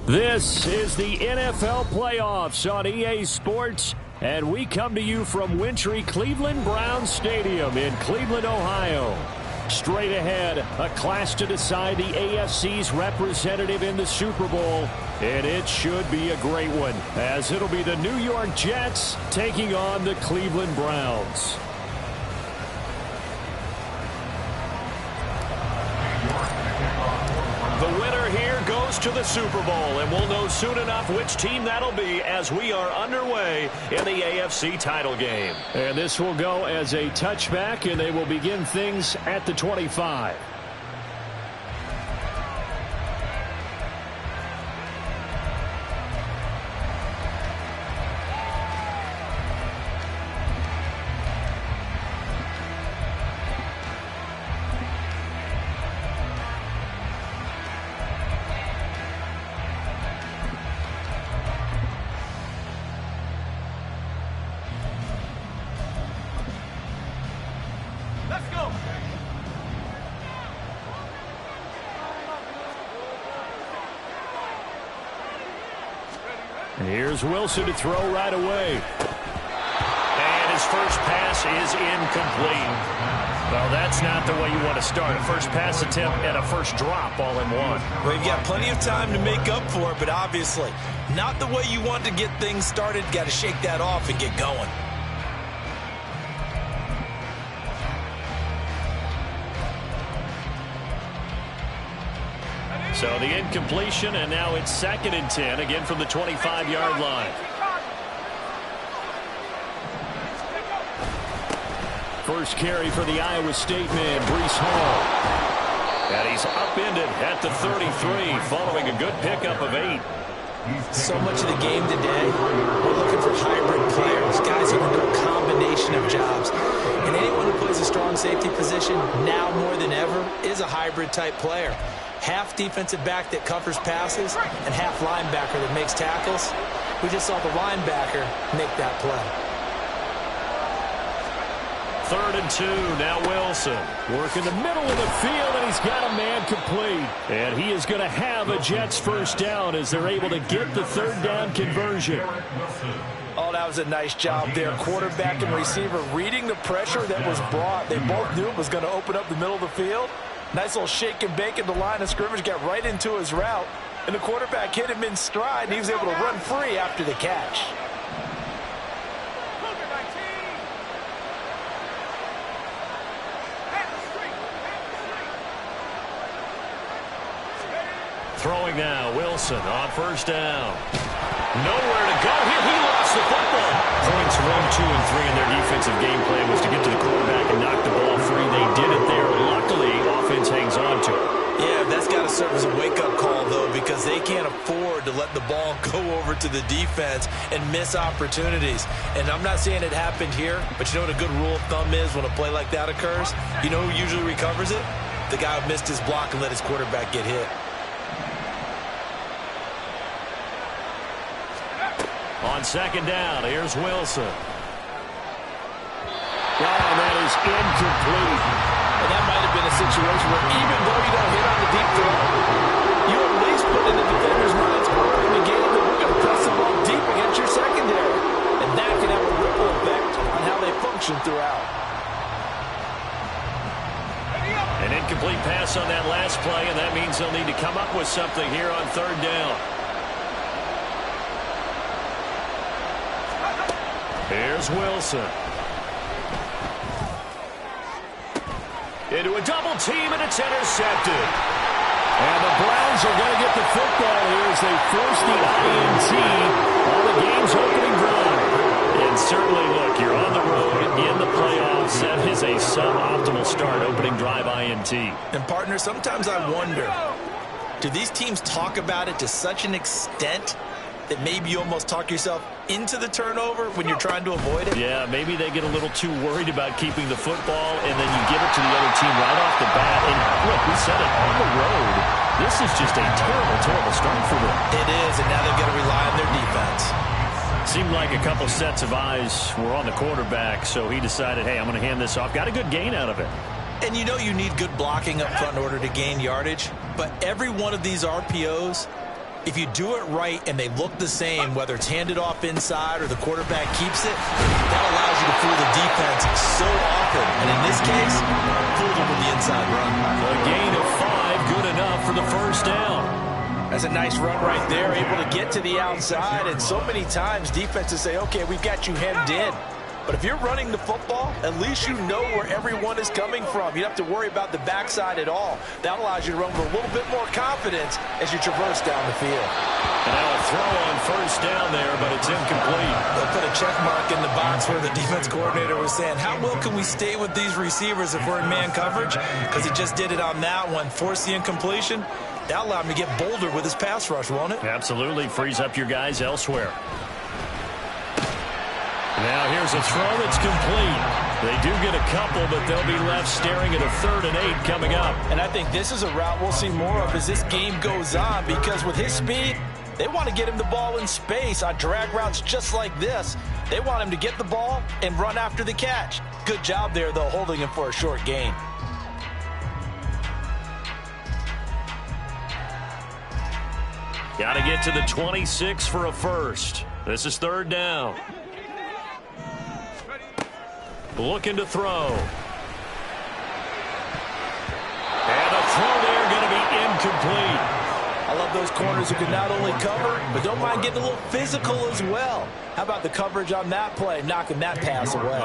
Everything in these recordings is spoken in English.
This is the NFL playoffs on EA Sports, and we come to you from wintry Cleveland Browns Stadium in Cleveland, Ohio. Straight ahead, a clash to decide the AFC's representative in the Super Bowl, and it should be a great one, as it'll be the New York Jets taking on the Cleveland Browns. The winner here goes to the Super Bowl, and we'll know soon enough which team that'll be as we are underway in the AFC title game. And this will go as a touchback, and they will begin things at the 25. And here's Wilson to throw right away. And his first pass is incomplete. Well, that's not the way you want to start. A first pass attempt and a first drop all in one. Well, you've got plenty of time to make up for it, but obviously not the way you want to get things started. Got to shake that off and get going. So the incompletion, and now it's 2nd and 10, again from the 25-yard line. First carry for the Iowa State man, Breece Hall. And he's upended at the 33, following a good pickup of 8. So much of the game today, we're looking for hybrid players, guys who can do a combination of jobs. And anyone who plays a strong safety position, now more than ever, is a hybrid-type player. Half defensive back that covers passes and half linebacker that makes tackles. We just saw the linebacker make that play. 3rd and 2, now Wilson. Working the middle of the field, and he's got a man complete. And he is going to have a Jets first down as they're able to get the 3rd down conversion. Oh, that was a nice job there. Quarterback and receiver reading the pressure that was brought. They both knew it was going to open up the middle of the field. Nice little shake and bake at the line of scrimmage, got right into his route, and the quarterback hit him in stride, and he was able to run free after the catch. Throwing now, Wilson on first down. Nowhere to go here. He lost the football. Points 1, 2, and 3 in their defensive game plan was to get to the quarterback and knock the ball free. They did it there. Luckily, offense hangs on to it. Yeah, that's got to serve as a wake-up call, though, because they can't afford to let the ball go over to the defense and miss opportunities. And I'm not saying it happened here, but you know what a good rule of thumb is when a play like that occurs? You know who usually recovers it? The guy who missed his block and let his quarterback get hit. On 2nd down, here's Wilson. And that is incomplete. And that might have been a situation where even though you don't hit on the deep throw, you at least put in the defender's minds early in the game that we're going to press the ball deep against your secondary. And that can have a ripple effect on how they function throughout. An incomplete pass on that last play, and that means they'll need to come up with something here on 3rd down. Here's Wilson. Into a double team, and it's intercepted. And the Browns are going to get the football here as they force the INT on the game's opening drive. And certainly, look, you're on the road in the playoffs. That is a suboptimal start, opening drive INT. And, partner, sometimes I wonder, do these teams talk about it to such an extent that maybe you almost talk yourself into the turnover when you're trying to avoid it? Yeah, maybe they get a little too worried about keeping the football, and then you give it to the other team right off the bat. And look, we said it, on the road, this is just a terrible, terrible start for them. It is, and now they've got to rely on their defense. Seemed like a couple sets of eyes were on the quarterback, so he decided, hey, I'm going to hand this off. Got a good gain out of it. And you know you need good blocking up front in order to gain yardage, but every one of these RPOs If you do it right and they look the same, whether it's handed off inside or the quarterback keeps it, that allows you to fool the defense so often. And in this case, fooled them with the inside run. A gain of 5, good enough for the first down. That's a nice run right there, able to get to the outside. And so many times defenses say, okay, we've got you hemmed in. But if you're running the football, at least you know where everyone is coming from. You don't have to worry about the backside at all. That allows you to run with a little bit more confidence as you traverse down the field. And now a throw on first down there, but it's incomplete. They'll put a check mark in the box where the defense coordinator was saying, how well can we stay with these receivers if we're in man coverage? Because he just did it on that one, forced the incompletion. That allowed him to get bolder with his pass rush, won't it? Absolutely. Frees up your guys elsewhere. Now here's a throw that's complete. They do get a couple, but they'll be left staring at a 3rd and 8 coming up. And I think this is a route we'll see more of as this game goes on, because with his speed, they want to get him the ball in space on drag routes just like this. They want him to get the ball and run after the catch. Good job there, though, holding him for a short gain. Got to get to the 26 for a first. This is 3rd down. Looking to throw. And a throw there going to be incomplete. I love those corners who can not only cover, but don't mind getting a little physical as well. How about the coverage on that play, knocking that pass away?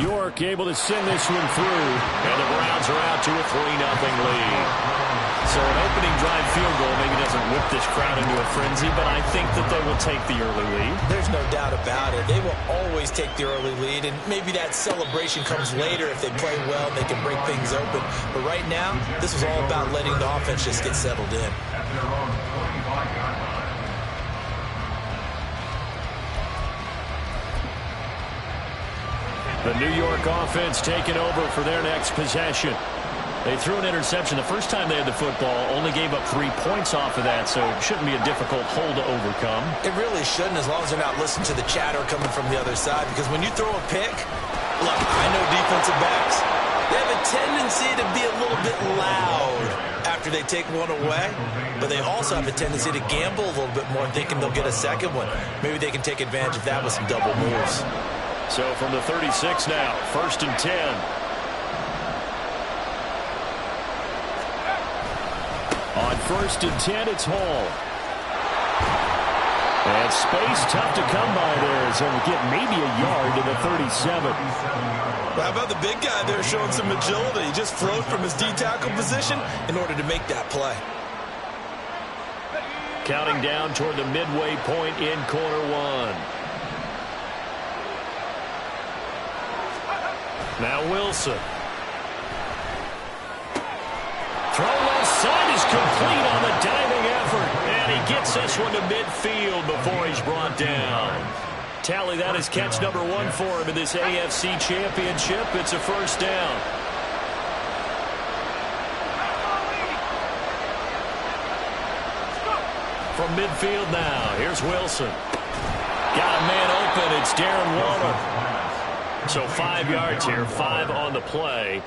York able to send this one through, and the Browns are out to a 3-0 lead. So an opening drive field goal maybe doesn't whip this crowd into a frenzy, but I think that they will take the early lead. There's no doubt about it. They will always take the early lead, and maybe that celebration comes later if they play well and they can break things open. But right now, this is all about letting the offense just get settled in. The New York offense taking over for their next possession. They threw an interception the first time they had the football, only gave up 3 points off of that, so it shouldn't be a difficult hole to overcome. It really shouldn't, as long as they're not listening to the chatter coming from the other side, because when you throw a pick, look, I know defensive backs, they have a tendency to be a little bit loud after they take one away, but they also have a tendency to gamble a little bit more, thinking they'll get a second one. Maybe they can take advantage of that with some double moves. So from the 36 now, 1st and 10. On 1st and 10, it's Hall. And space tough to come by there, so we get maybe a yard to the 37. How about the big guy there showing some agility? He just flowed from his D-tackle position in order to make that play. Counting down toward the midway point in corner 1. Now Wilson. Throw left side is complete on the diving effort. And he gets this one to midfield before he's brought down. Tally, that is catch number 1 for him in this AFC championship. It's a first down. From midfield now, here's Wilson. Got a man open. It's Darren Waller. So 5 yards here, 5 on the play,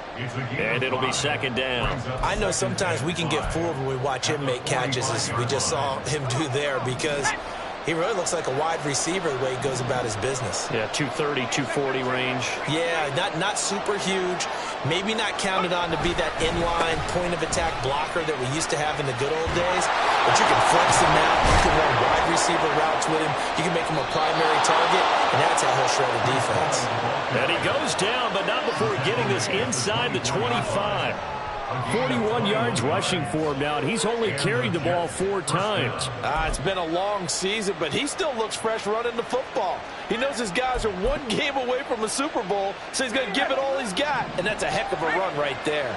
and it'll be 2nd down. I know sometimes we can get fooled when we watch him make catches, as we just saw him do there, because he really looks like a wide receiver the way he goes about his business. Yeah, 230, 240 range. Yeah, not super huge. Maybe not counted on to be that inline point-of-attack blocker that we used to have in the good old days. But you can flex him out. You can run wide receiver routes with him. You can make him a primary target, and that's how he'll shred a defense. And he goes down, but not before getting this inside the 25. 41 yards rushing for him now, and he's only carried the ball 4 times. It's been a long season, but he still looks fresh running the football. He knows his guys are 1 game away from a Super Bowl, so he's going to give it all he's got, and that's a heck of a run right there.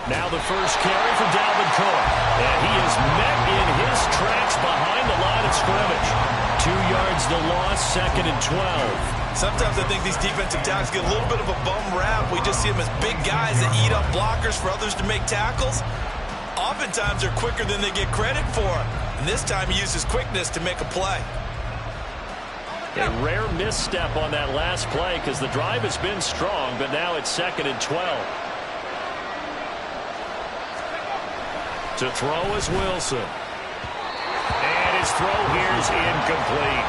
Now the first carry for Dalvin Cook, and he is met in his tracks behind the line of scrimmage. 2 yards the loss, 2nd and 12. Sometimes I think these defensive tackles get a little bit of a bum rap. We just see them as big guys that eat up blockers for others to make tackles. Oftentimes they're quicker than they get credit for. And this time he used his quickness to make a play. A rare misstep on that last play because the drive has been strong, but now it's 2nd and 12. To throw is Wilson. And his throw here is incomplete.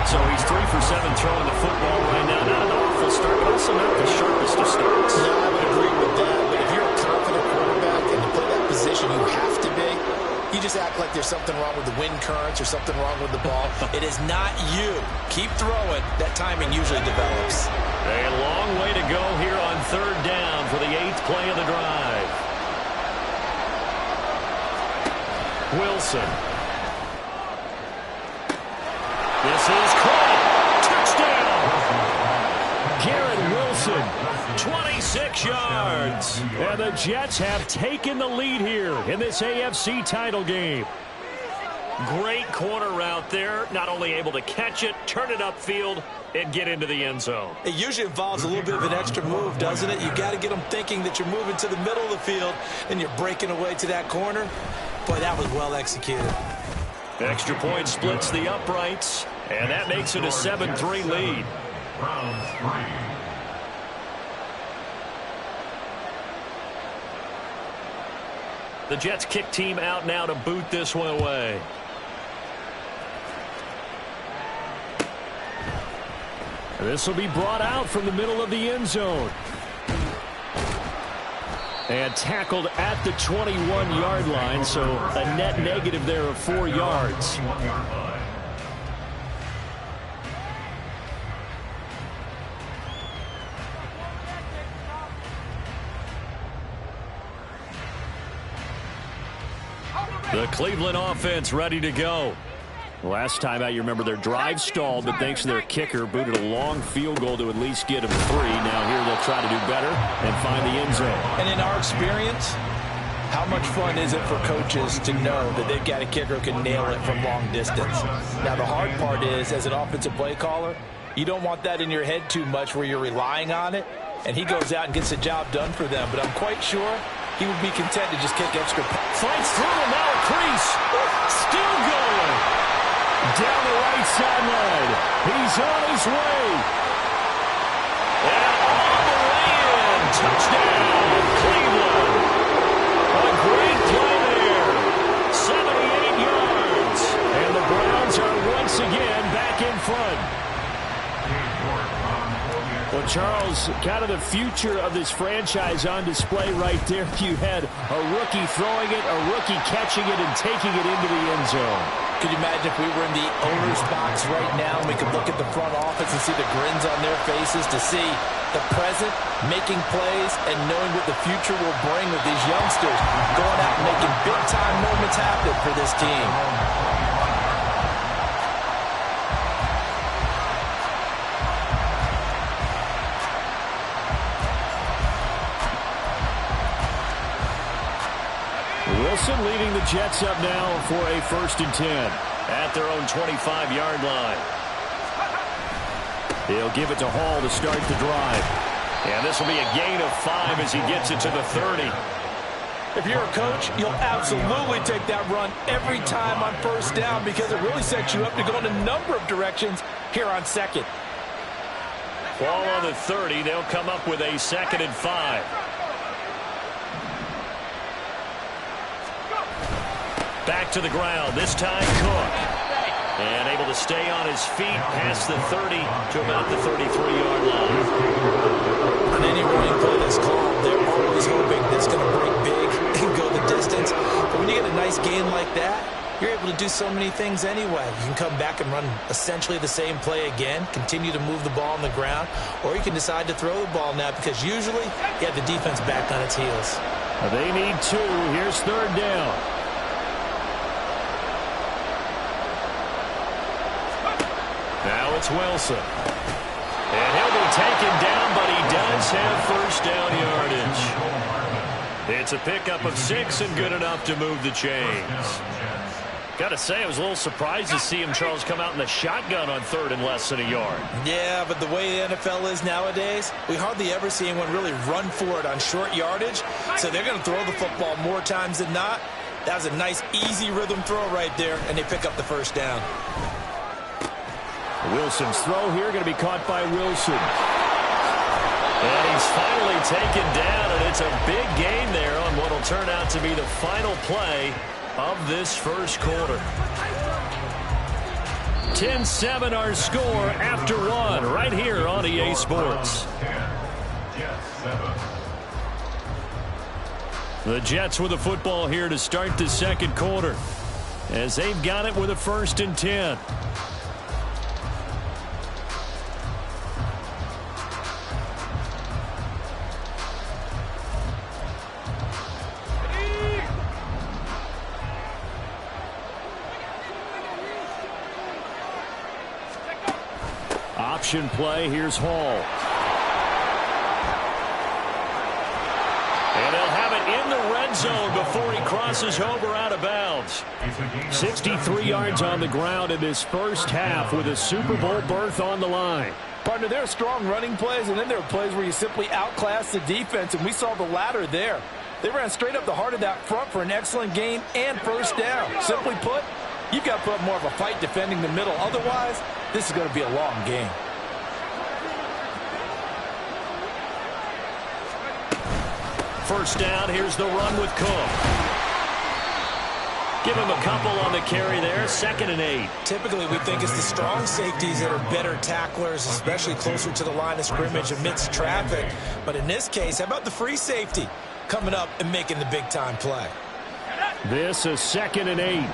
So he's 3 for 7 throwing the football right now. Not an awful start, but also not the sharpest of starts. No, I would agree with that. But if you're a confident quarterback and to play that position you have to be, you just act like there's something wrong with the wind currents or something wrong with the ball. It is not you. Keep throwing. That timing usually develops. A long way to go here on 3rd down for the 8th play of the drive. Wilson. This is caught. Touchdown. Garrett Wilson, 26 yards. And the Jets have taken the lead here in this AFC title game. Great corner route there. Not only able to catch it, turn it upfield, and get into the end zone. It usually involves a little bit of an extra move, doesn't it? You got to get them thinking that you're moving to the middle of the field and you're breaking away to that corner. Boy, that was well executed. Extra point splits the uprights, and that makes it a 7-3 lead. The Jets kick team out now to boot this one away. This will be brought out from the middle of the end zone. And tackled at the 21-yard line, so a net negative there of 4 yards. The Cleveland offense ready to go. Last time out, you remember their drive stalled, but thanks to their kicker, booted a long field goal to at least get them 3. Now here they'll try to do better and find the end zone. And in our experience, how much fun is it for coaches to know that they've got a kicker who can nail it from long distance? Now, the hard part is, as an offensive play caller, you don't want that in your head too much where you're relying on it, and he goes out and gets the job done for them. But I'm quite sure he would be content to just kick extra. Fights through him, now a crease. Still going. Down the right sideline. He's on his way. And all the way in. Touchdown, Cleveland. A great play there. 78 yards. And the Browns are once again back in front. Well, Charles, kind of the future of this franchise on display right there. You had a rookie throwing it, a rookie catching it, and taking it into the end zone. Could you imagine if we were in the owner's box right now and we could look at the front office and see the grins on their faces, to see the present making plays and knowing what the future will bring with these youngsters going out and making big-time moments happen for this team. Wilson leading the Jets up now for a 1st and 10 at their own 25-yard line. He'll give it to Hall to start the drive. And this will be a gain of 5 as he gets it to the 30. If you're a coach, you'll absolutely take that run every time on 1st down because it really sets you up to go in a number of directions here on 2nd. Ball on the 30. They'll come up with a 2nd and 5. Back to the ground, this time Cook. And able to stay on his feet past the 30 to about the 33-yard line. On any running play that's called, they're always hoping that's going to break big and go the distance. But when you get a nice gain like that, you're able to do so many things anyway. You can come back and run essentially the same play again, continue to move the ball on the ground, or you can decide to throw the ball now because usually you have the defense back on its heels. They need 2. Here's 3rd down. Now it's Wilson. And he'll be taken down, but he does have 1st down yardage. It's a pickup of 6 and good enough to move the chains. Got to say, I was a little surprised to see him, Charles, come out in the shotgun on 3rd and less than a yard. Yeah, but the way the NFL is nowadays, we hardly ever see anyone really run for it on short yardage. So they're going to throw the football more times than not. That was a nice, easy rhythm throw right there, and they pick up the 1st down. Wilson's throw here going to be caught by Wilson. And he's finally taken down, and it's a big gain there on what will turn out to be the final play of this first quarter. 10-7 our score after one right here on EA Sports. The Jets with the football here to start the second quarter as they've got it with a 1st and 10. Option play. Here's Hall. And they'll have it in the red zone before he crosses over out of bounds. 63 yards on the ground in this first half with a Super Bowl berth on the line. Partner, there are strong running plays, and then there are plays where you simply outclass the defense, and we saw the latter there. They ran straight up the heart of that front for an excellent gain and first down. Simply put, you've got to put up more of a fight defending the middle. Otherwise, this is going to be a long game. First down, here's the run with Cook. Give him a couple on the carry there, 2nd and 8. Typically, we think it's the strong safeties that are better tacklers, especially closer to the line of scrimmage amidst traffic. But in this case, how about the free safety coming up and making the big-time play? This is 2nd and 8.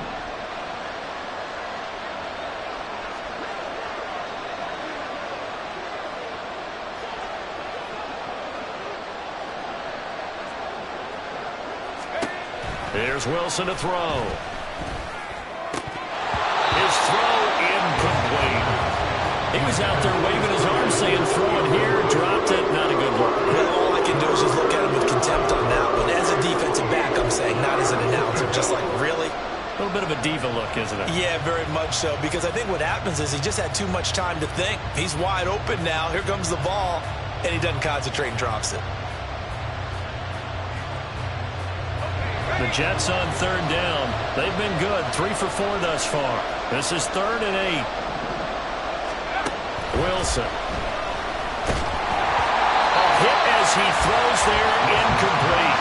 There's Wilson to throw. His throw incomplete. He was out there waving his arm saying throw it here, dropped it, not a good look. Well, all I can do is just look at him with contempt on that one. As a defensive back, I'm saying, not as an announcer, just like, really? A little bit of a diva look, isn't it? Yeah, very much so, because I think what happens is he just had too much time to think. He's wide open now. Here comes the ball, and he doesn't concentrate and drops it. The Jets on 3rd down. They've been good, 3 for 4 thus far. This is 3rd and 8. Wilson. A hit as he throws there, incomplete.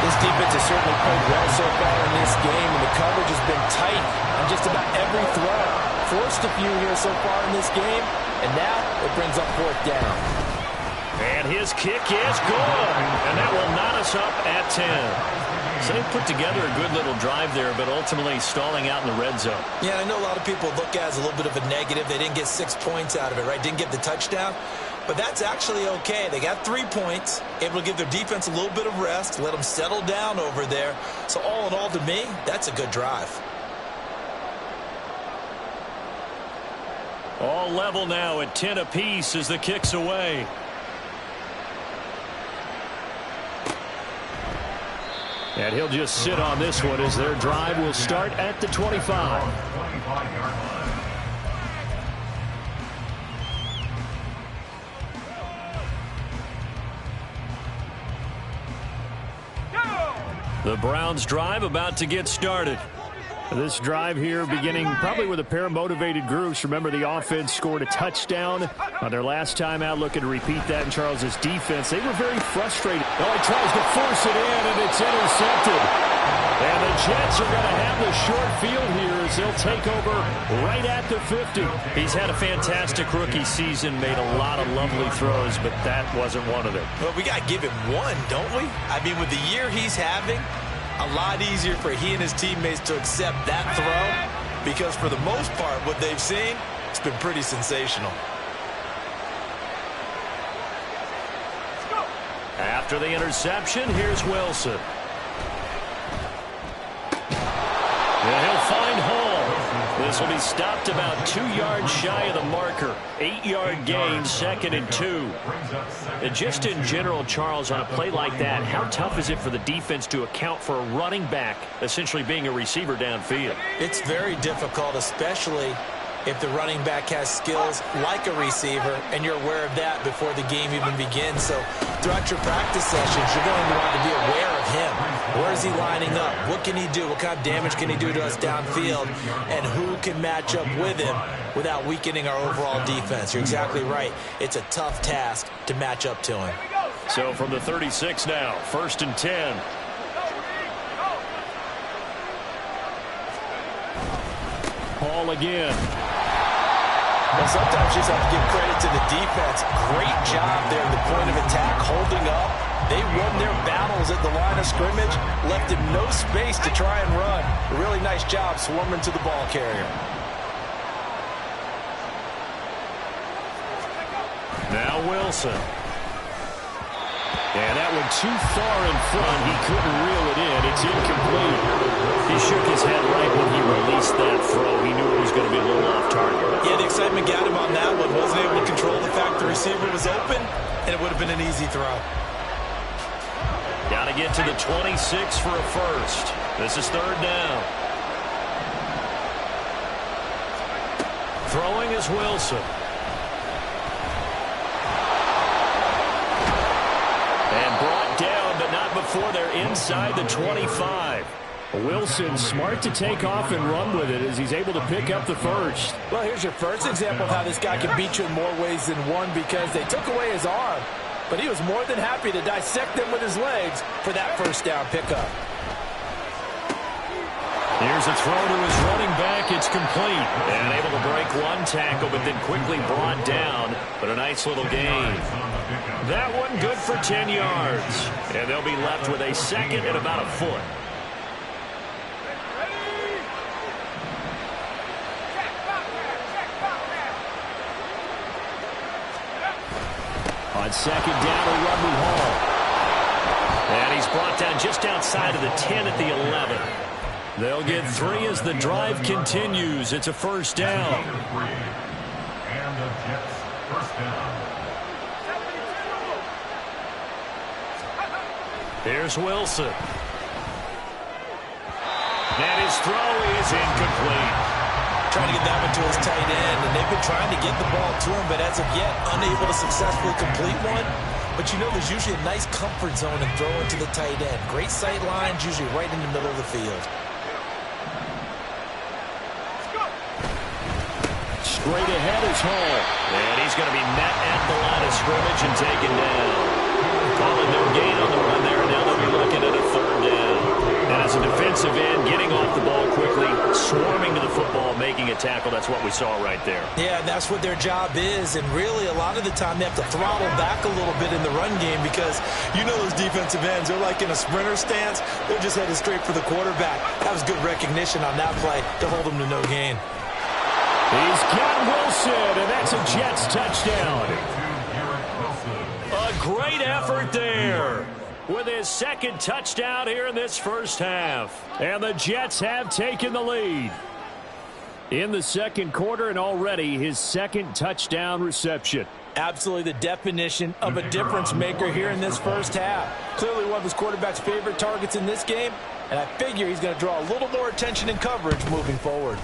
This defense has certainly played well so far in this game, and the coverage has been tight on just about every throw. Forced a few here so far in this game, and now it brings up 4th down. And his kick is good, and that will knot us up at 10. So they put together a good little drive there, but ultimately stalling out in the red zone. Yeah, I know a lot of people look at it as a little bit of a negative. They didn't get 6 points out of it, right? Didn't get the touchdown. But that's actually okay. They got 3 points, able to give their defense a little bit of rest, let them settle down over there. So all in all, to me, that's a good drive. All level now at 10 apiece as the kick's away. And he'll just sit on this one as their drive will start at the 25. The Browns drive about to get started. This drive here beginning probably with a pair of motivated groups. Remember, the offense scored a touchdown on their last time out, looking to repeat that in Charles's defense. They were very frustrated. Oh, he tries to force it in, and it's intercepted. And the Jets are going to have the short field here as they'll take over right at the 50. He's had a fantastic rookie season, made a lot of lovely throws, but that wasn't one of them. Well, we got to give him one, don't we? I mean, with the year he's having, a lot easier for he and his teammates to accept that throw, because for the most part, what they've seen, it's been pretty sensational. After the interception, here's Wilson. And he'll find Hall. This will be stopped about 2 yards shy of the marker. 8-yard gain, 2nd and 2. And just in general, Charles, on a play like that, how tough is it for the defense to account for a running back essentially being a receiver downfield? It's very difficult, especially if the running back has skills like a receiver, and you're aware of that before the game even begins. So throughout your practice sessions, you're going to want to be aware of him. Where is he lining up? What can he do? What kind of damage can he do to us downfield? And who can match up with him without weakening our overall defense? You're exactly right. It's a tough task to match up to him. So from the 36 now, 1st and 10. Paul again. Well, sometimes you just have to give credit to the defense. Great job there at the point of attack, holding up. They won their battles at the line of scrimmage, left him no space to try and run. A really nice job swarming to the ball carrier. Now Wilson. And that one too far in front. He couldn't reel it in. It's incomplete. He shook his head right when he released that throw. He knew it was going to be a little off target. Yeah, the excitement got him on that one. Wasn't able to control the fact the receiver was open, and it would have been an easy throw. Got to get to the 26 for a first. This is 3rd down. Throwing is Wilson. And brought down, but not before they're inside the 25. Wilson smart to take off and run with it as he's able to pick up the first. Well, here's your first example of how this guy can beat you in more ways than one, because they took away his arm, but he was more than happy to dissect them with his legs for that first down pickup. Here's a throw to his running back. It's complete. And able to break one tackle, but then quickly brought down. But a nice little gain. That one good for 10 yards. And they'll be left with a second and about a foot. On 2nd down, a run with Hall. And he's brought down just outside of the 10 at the 11. They'll get 3 as the drive continues. It's a first down. And the Jets first down. Here's Wilson. And his throw is incomplete. Trying to get that one to his tight end, and they've been trying to get the ball to him, but as of yet, unable to successfully complete one. But you know there's usually a nice comfort zone in throwing to the tight end. Great sight lines, usually right in the middle of the field. Straight ahead is Hall. And he's going to be met at the line of scrimmage and taken down. Calling no gain on the run there, and now they'll be looking at a 3rd down. And as a defensive end, getting off the ball quickly, swarming to the football, making a tackle, that's what we saw right there. Yeah, that's what their job is, and really a lot of the time they have to throttle back a little bit in the run game, because you know those defensive ends, they're like in a sprinter stance. They're just headed straight for the quarterback. That was good recognition on that play to hold him to no gain. He's got Wilson, and that's a Jets touchdown. A great effort there with his 2nd touchdown here in this first half. And the Jets have taken the lead in the 2nd quarter, and already his 2nd touchdown reception. Absolutely the definition of a difference maker here in this first half. Clearly one of his quarterback's favorite targets in this game, and I figure he's going to draw a little more attention and coverage moving forward.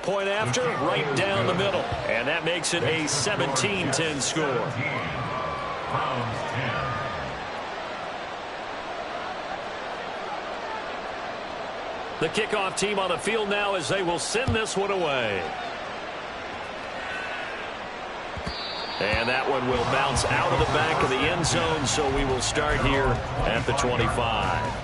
Point after, right down the middle. And that makes it a 17-10 score. The kickoff team on the field now as they will send this one away. And that one will bounce out of the back of the end zone, so we will start here at the 25.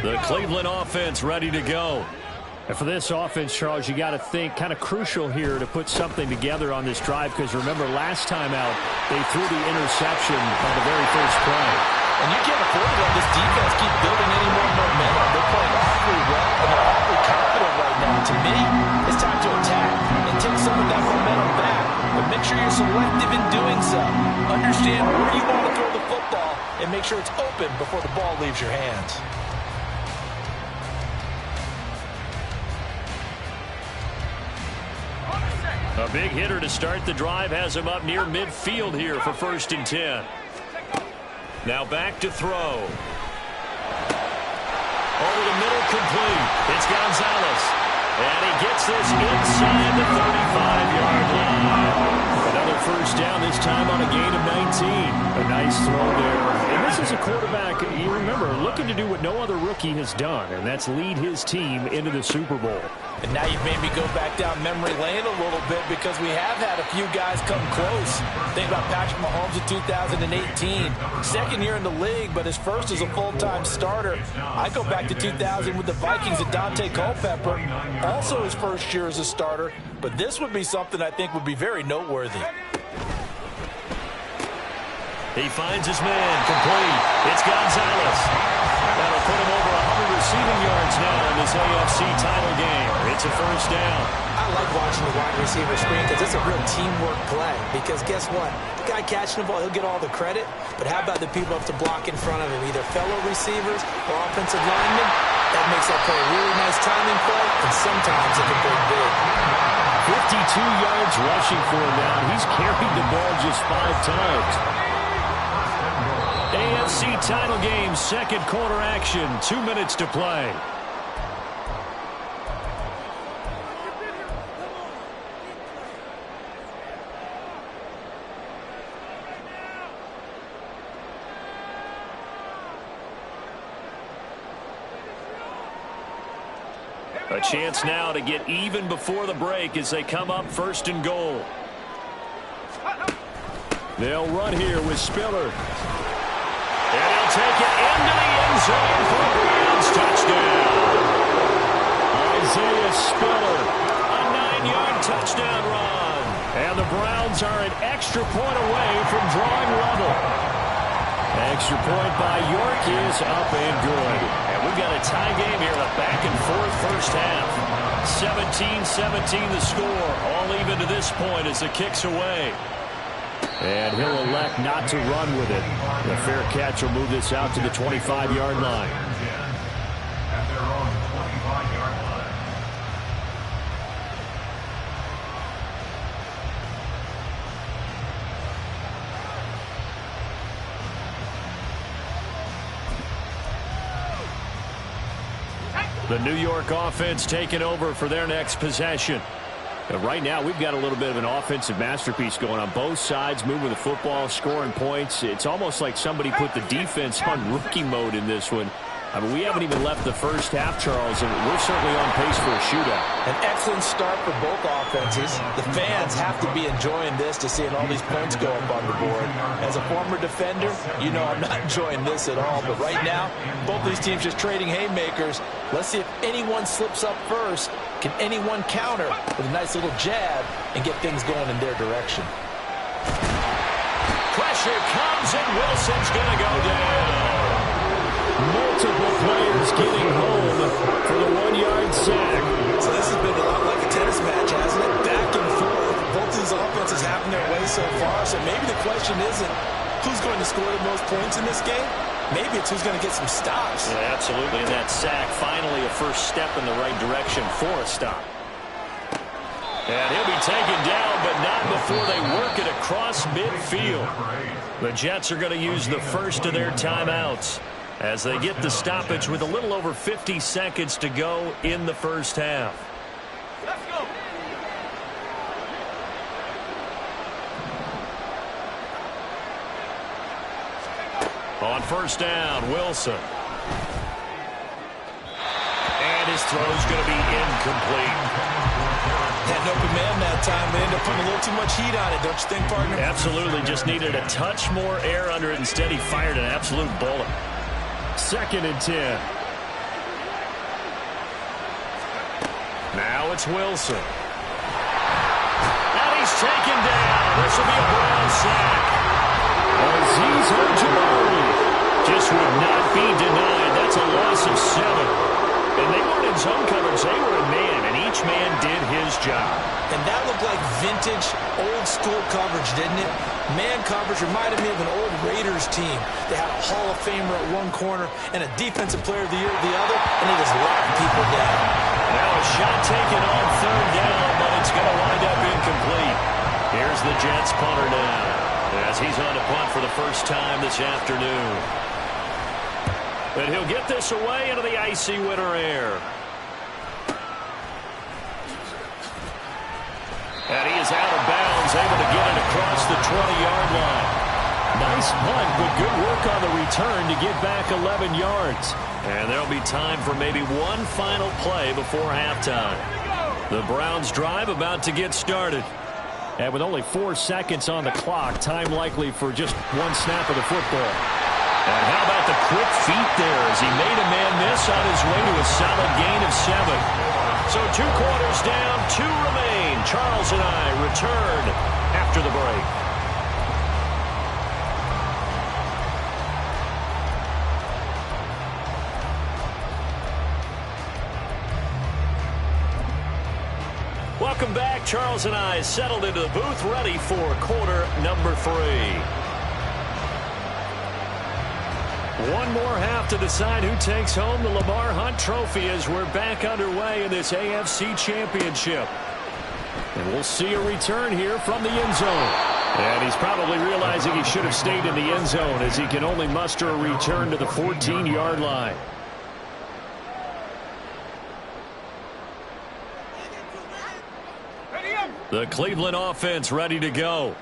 The Cleveland offense ready to go. And for this offense, Charles, you got to think kind of crucial here to put something together on this drive, because remember last time out they threw the interception on the very first play. And you can't afford to let this defense keep building any more momentum. They're playing awfully well, and they're awfully confident right now. To me, it's time to attack and take some of that momentum back. But make sure you're selective in doing so. Understand where you want to throw the football and make sure it's open before the ball leaves your hands. A big hitter to start the drive has him up near midfield here for 1st and 10. Now back to throw. Over the middle, complete. It's Gonzalez. And he gets this inside the 35-yard line. Another first down, this time on a gain of 19. A nice throw there. And this is a quarterback, you remember, looking to do what no other rookie has done, and that's lead his team into the Super Bowl. And now you've made me go back down memory lane a little bit because we have had a few guys come close. Think about Patrick Mahomes in 2018. Second year in the league, but his first as a full-time starter. I go back to 2000 with the Vikings and Dante Culpepper. Also his first year as a starter. But this would be something I think would be very noteworthy. He finds his man, complete. It's Gonzalez. That'll put him over 100 receiving yards now in this AFC title game. It's a first down. I like watching the wide receiver screen because it's a real teamwork play. Because guess what? The guy catching the ball, he'll get all the credit. But how about the people up to block in front of him, either fellow receivers or offensive linemen? That makes that play a really nice timing play, and sometimes it can break big. 52 yards rushing for him now. He's carried the ball just 5 times. AFC title game, second quarter action, 2 minutes to play. A chance now to get even before the break as they come up first and goal. They'll run here with Spiller. And he'll take it into the end zone for a Browns touchdown. Isaiah Spiller. A 9-yard touchdown run. And the Browns are an extra point away from drawing level. Extra point by York is up and good. And we've got a tie game here, a back-and-forth first half. 17-17 the score. All even to this point as the kick's away. And he'll elect not to run with it. The fair catch will move this out to the 25-yard line. At their own 25-yard line. The New York offense taking over for their next possession. And right now, we've got a little bit of an offensive masterpiece going on. Both sides moving the football, scoring points. It's almost like somebody put the defense on rookie mode in this one. I mean, we haven't even left the first half, Charles, and we're certainly on pace for a shootout. An excellent start for both offenses. The fans have to be enjoying this to seeing all these points go up on the board. As a former defender, you know I'm not enjoying this at all. But right now, both these teams just trading haymakers. Let's see if anyone slips up first. Can anyone counter with a nice little jab and get things going in their direction? Pressure comes, and Wilson's going to go down. Multiple players getting home for the 1-yard sack. So this has been a lot like a tennis match, hasn't it? Back and forth. Both these offenses having their way so far. So maybe the question isn't who's going to score the most points in this game. Maybe it's who's going to get some stops. Yeah, absolutely. And that sack, finally a first step in the right direction for a stop. And he'll be taken down, but not before they work it across midfield. The Jets are going to use the first of their timeouts as they get the stoppage with a little over 50 seconds to go in the first half. Let's go. On first down, Wilson. And his throw's going to be incomplete. Had an open man that time. They ended up putting a little too much heat on it, don't you think, partner? Absolutely. Just needed a touch more air under it. Instead, he fired an absolute bullet. 2nd and 10. Now it's Wilson. And he's taken down. This will be a Brown sack. Azeez Ojulari just would not be denied. That's a loss of 7. And they weren't in zone coverage. They were in man, and each man did his job. And that looked like vintage, old-school coverage, didn't it? Man coverage reminded me of an old Raiders team. They had a Hall of Famer at one corner and a Defensive Player of the Year at the other, and he was locking people down. Now a shot taken on 3rd down, but it's going to wind up incomplete. Here's the Jets punter now, as he's on to punt for the first time this afternoon. And he'll get this away into the icy winter air. And he is out of bounds, able to get it across the 20-yard line. Nice punt, but good work on the return to get back 11 yards. And there'll be time for maybe one final play before halftime. The Browns drive about to get started. And with only 4 seconds on the clock, time likely for just one snap of the football. And how about the quick feet there as he made a man miss on his way to a solid gain of 7. So 2 quarters down, 2 remain. Charles and I return after the break. Welcome back. Charles and I settled into the booth, ready for quarter number 3. One more half to decide who takes home the Lamar Hunt Trophy as we're back underway in this AFC Championship. And we'll see a return here from the end zone. And he's probably realizing he should have stayed in the end zone as he can only muster a return to the 14-yard line. The Cleveland offense ready to go.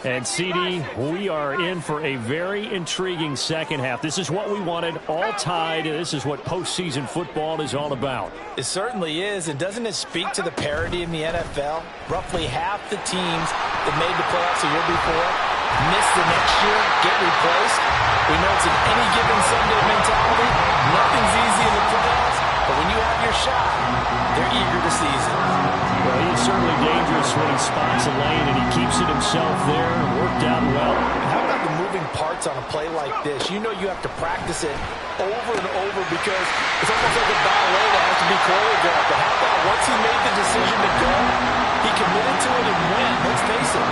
And, CD, we are in for a very intriguing second half. This is what we wanted, all tied. This is what postseason football is all about. It certainly is. And doesn't it speak to the parity in the NFL? Roughly half the teams that made the playoffs the year before miss the next year, get replaced. We know it's an any given Sunday mentality. Nothing's easy in the playoffs. But when you have your shot, they're eager to seize it. Well, he is certainly dangerous when he spots a lane and he keeps it himself there and worked out well. And how about the moving parts on a play like this? You know you have to practice it over and over because it's almost like a ballet that has to be choreographed. But how about once he made the decision to go, he committed to it and went. Let's face it,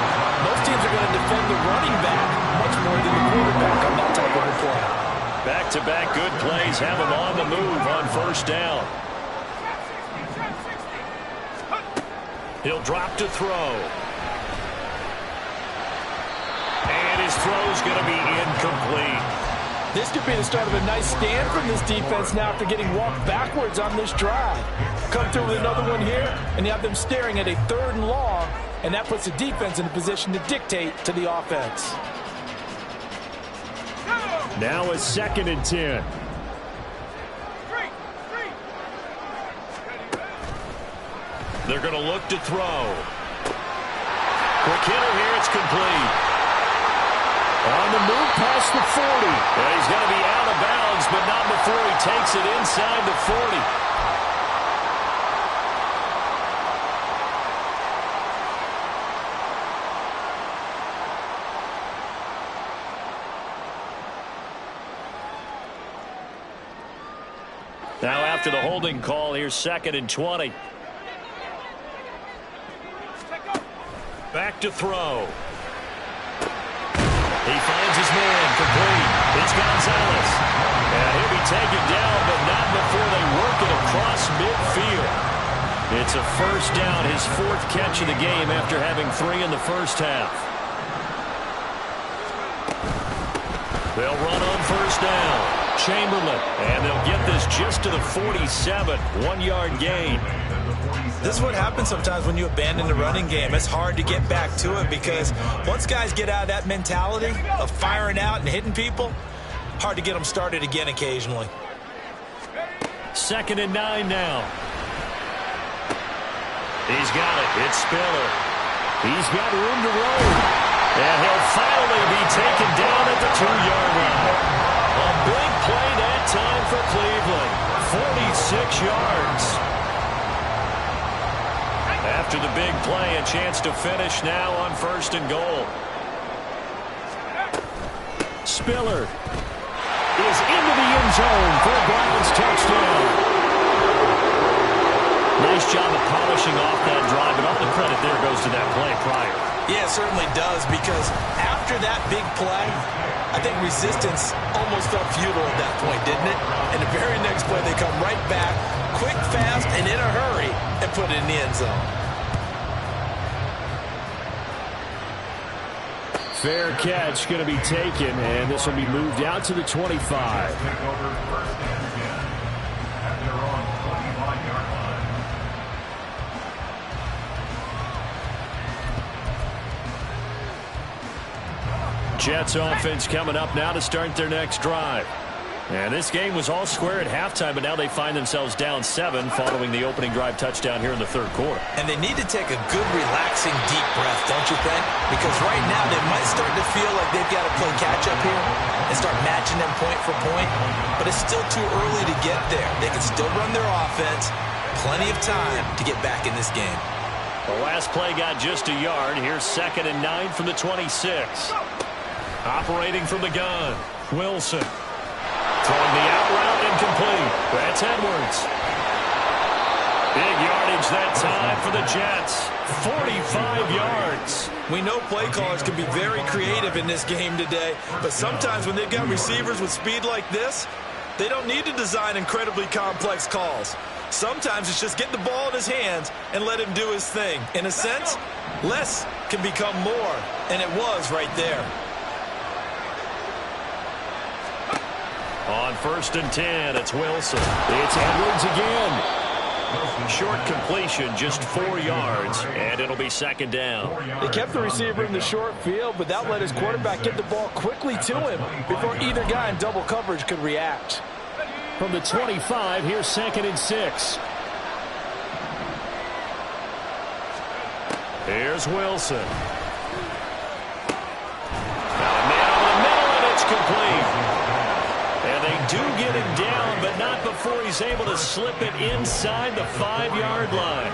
most teams are going to defend the running back much more than the quarterback on that type of a play. Back-to-back good plays have him on the move on first down. He'll drop to throw. And his throw's going to be incomplete. This could be the start of a nice stand from this defense now after getting walked backwards on this drive. Come through with another one here, and you have them staring at a 3rd and long, and that puts the defense in a position to dictate to the offense. Now a 2nd and 10. They're going to look to throw. Quick hitter here, it's complete. On the move past the 40. And he's going to be out of bounds, but not before he takes it inside the 40. Now after the holding call, here's 2nd and 20. Back to throw. He finds his man, complete. It's Gonzalez. And he'll be taken down, but not before they work it across midfield. It's a first down, his 4th catch of the game after having 3 in the first half. They'll run on first down. Chamberlain, and they'll get this just to the 47, 1-yard gain. This is what happens sometimes when you abandon the running game. It's hard to get back to it because once guys get out of that mentality of firing out and hitting people, hard to get them started again occasionally. 2nd and 9 now. He's got it. It's Spiller. He's got room to roll. And he'll finally be taken down at the 2-yard line. A big play that time for Cleveland. 46 yards. After the big play, a chance to finish now on 1st and goal. Spiller is into the end zone for a Browns touchdown. Nice job of polishing off that drive, and all the credit there goes to that play prior. Yeah, it certainly does, because after that big play, I think resistance almost felt futile at that point, didn't it? And the very next play, they come right back, quick, fast, and in a hurry, and put it in the end zone. Fair catch going to be taken, and this will be moved out to the 25. Take over 1st and 10 at their own 25-yard line. Jets offense coming up now to start their next drive. And this game was all square at halftime, but now they find themselves down 7 following the opening drive touchdown here in the third quarter. And they need to take a good, relaxing, deep breath, don't you think? Because right now they might start to feel like they've got to play catch-up here and start matching them point for point. But it's still too early to get there. They can still run their offense. Plenty of time to get back in this game. The last play got just a yard. Here's 2nd and 9 from the 26. Operating from the gun, Wilson. Throwing the out route incomplete. That's Edwards. Big yardage that time for the Jets. 45 yards. We know play callers can be very creative in this game today, but sometimes when they've got receivers with speed like this, they don't need to design incredibly complex calls. Sometimes it's just get the ball in his hands and let him do his thing. In a sense, less can become more, and it was right there. On 1st and 10, it's Wilson. It's Edwards again. Short completion, just 4 yards, and it'll be 2nd down. They kept the receiver in the short field, but that let his quarterback get the ball quickly to him before either guy in double coverage could react. From the 25, here's 2nd and 6. Here's Wilson. Got a man over the middle, and it's complete. And they do get him down, but not before he's able to slip it inside the 5-yard line.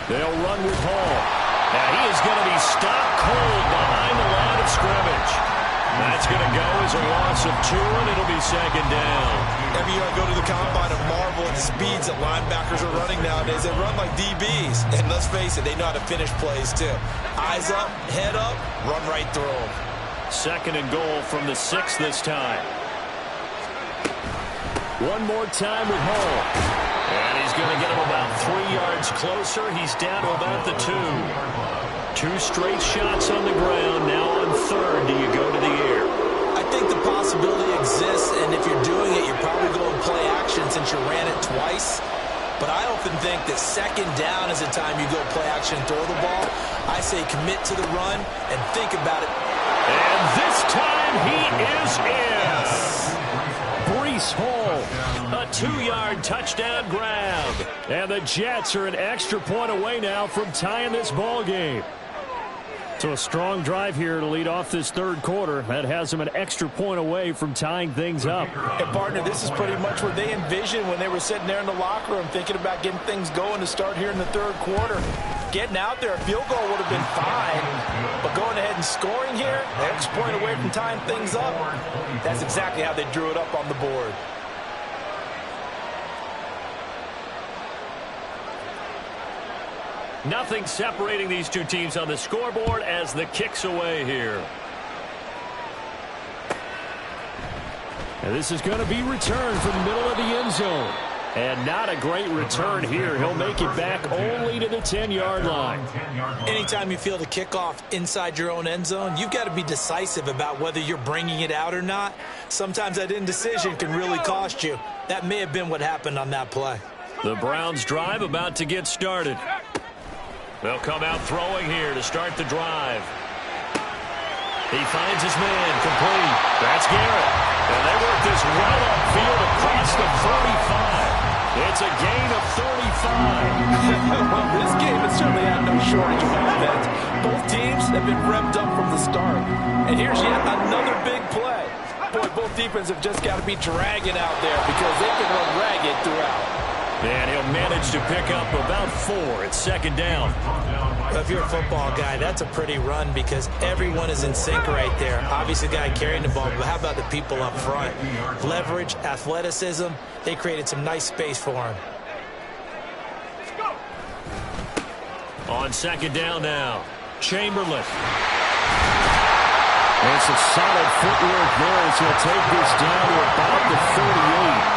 They'll run with Hall. Now he is going to be stopped cold behind the line of scrimmage. That's going to go as a loss of 2, and it'll be 2nd down. Every year I go to the combine and marvel at the speeds that linebackers are running nowadays. They run like DBs. And let's face it, they know how to finish plays too. Eyes up, head up, run right through them. 2nd and goal from the 6 this time. One more time with Hall. And he's going to get him about 3 yards closer. He's down to about the 2. 2 straight shots on the ground. Now on 3rd, do you go to the air? I think the possibility exists, and if you're doing it, you're probably going play action since you ran it twice. But I often think that 2nd down is the time you go play action and throw the ball. I say commit to the run and think about it. And this time he is in. Breece Hall, a 2-yard touchdown grab. And the Jets are an extra point away now from tying this ball game. So a strong drive here to lead off this third quarter. That has them an extra point away from tying things up. And partner, this is pretty much what they envisioned when they were sitting there in the locker room thinking about getting things going to start here in the third quarter. Getting out there, a field goal would have been fine. But going ahead and scoring here, the extra point away from tying things up, that's exactly how they drew it up on the board. Nothing separating these two teams on the scoreboard as the kick's away here. And this is going to be returned from the middle of the end zone. And not a great return here. He'll make it back only to the 10-yard line. Anytime you feel the kickoff inside your own end zone, you've got to be decisive about whether you're bringing it out or not. Sometimes that indecision can really cost you. That may have been what happened on that play. The Browns' drive about to get started. They'll come out throwing here to start the drive. He finds his man, complete. That's Garrett. And they work this well upfield across the 35. It's a gain of 35. Well, this game has certainly had no shortage of offense. Both teams have been revved up from the start. And here's yet another big play. Boy, both defenses have just got to be dragging out there because they can run ragged throughout. And he'll manage to pick up about 4. It's 2nd down. Well, if you're a football guy, that's a pretty run because everyone is in sync right there. Obviously, the guy carrying the ball, but how about the people up front? Leverage, athleticism, they created some nice space for him. On 2nd down now, Chamberlain. And some solid footwork there as he'll take this down to about the 38.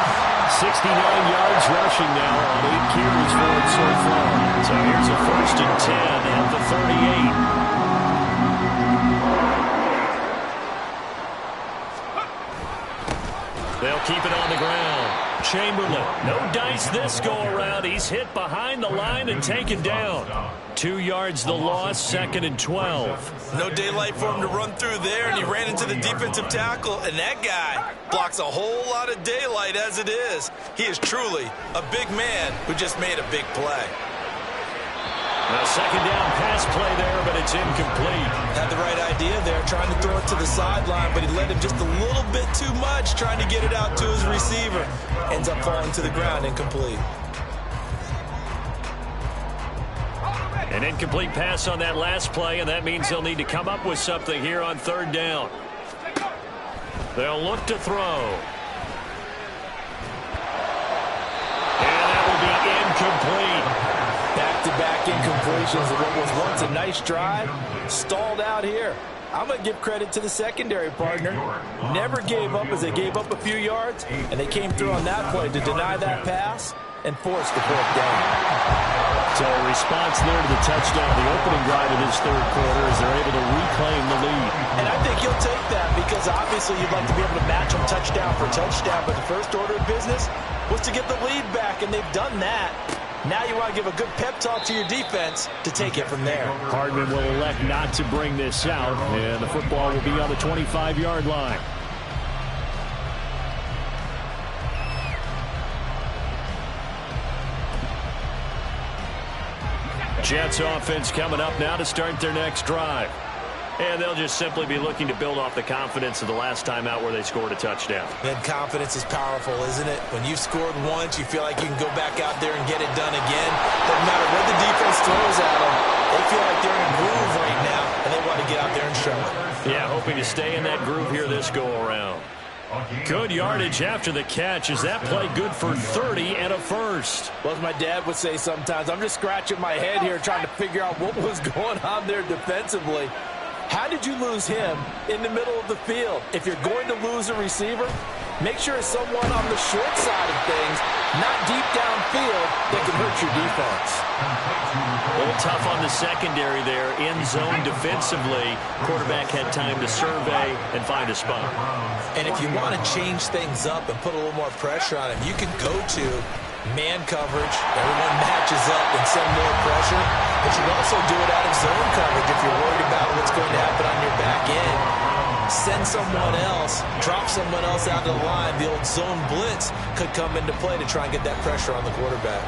69 yards rushing now on 8 carries for him so far. So here's a 1st and 10 at the 38. They'll keep it on the ground. Chamberlain. No dice this go-around. He's hit behind the line and taken down. 2 yards the loss, 2nd and 12. No daylight for him to run through there, and he ran into the defensive tackle, and that guy blocks a whole lot of daylight as it is. He is truly a big man who just made a big play. A 2nd down pass play there, but it's incomplete. Had the right idea there, trying to throw it to the sideline, but he led him just a little bit too much, trying to get it out to his receiver. Ends up falling to the ground, incomplete. An incomplete pass on that last play, and that means they'll need to come up with something here on 3rd down. They'll look to throw. And that will be incomplete. Back-to-back incompletions of what was once a nice drive. Stalled out here. I'm going to give credit to the secondary partner. Never gave up as they gave up a few yards, and they came through on that play to deny that pass and force the 4th down. So a response there to the touchdown, the opening drive of this 3rd quarter, as they're able to reclaim the lead. And I think he'll take that because obviously you'd like to be able to match them touchdown for touchdown, but the first order of business was to get the lead back, and they've done that. Now you want to give a good pep talk to your defense to take it from there. Hardman will elect not to bring this out, and the football will be on the 25-yard line. Jets offense coming up now to start their next drive. And they'll just simply be looking to build off the confidence of the last time out where they scored a touchdown. Then confidence is powerful, isn't it? When you've scored once, you feel like you can go back out there and get it done again. Doesn't matter what the defense throws at them. They feel like they're in a groove right now, and they want to get out there and show it. Yeah, hoping to stay in that groove here this go-around. Good yardage after the catch. Is that play good for 30 and a first? Well, as my dad would say sometimes, I'm just scratching my head here trying to figure out what was going on there defensively. How did you lose him in the middle of the field? If you're going to lose a receiver, make sure it's someone on the short side of things, not deep downfield, that can hurt your defense. A little tough on the secondary there. In zone defensively, quarterback had time to survey and find a spot. And if you want to change things up and put a little more pressure on him, you can go to man coverage. Everyone matches up and send more pressure. But you can also do it out of zone coverage if you're worried about what's going to happen on your back end. Send someone else, drop someone else out of the line. The old zone blitz could come into play to try and get that pressure on the quarterback.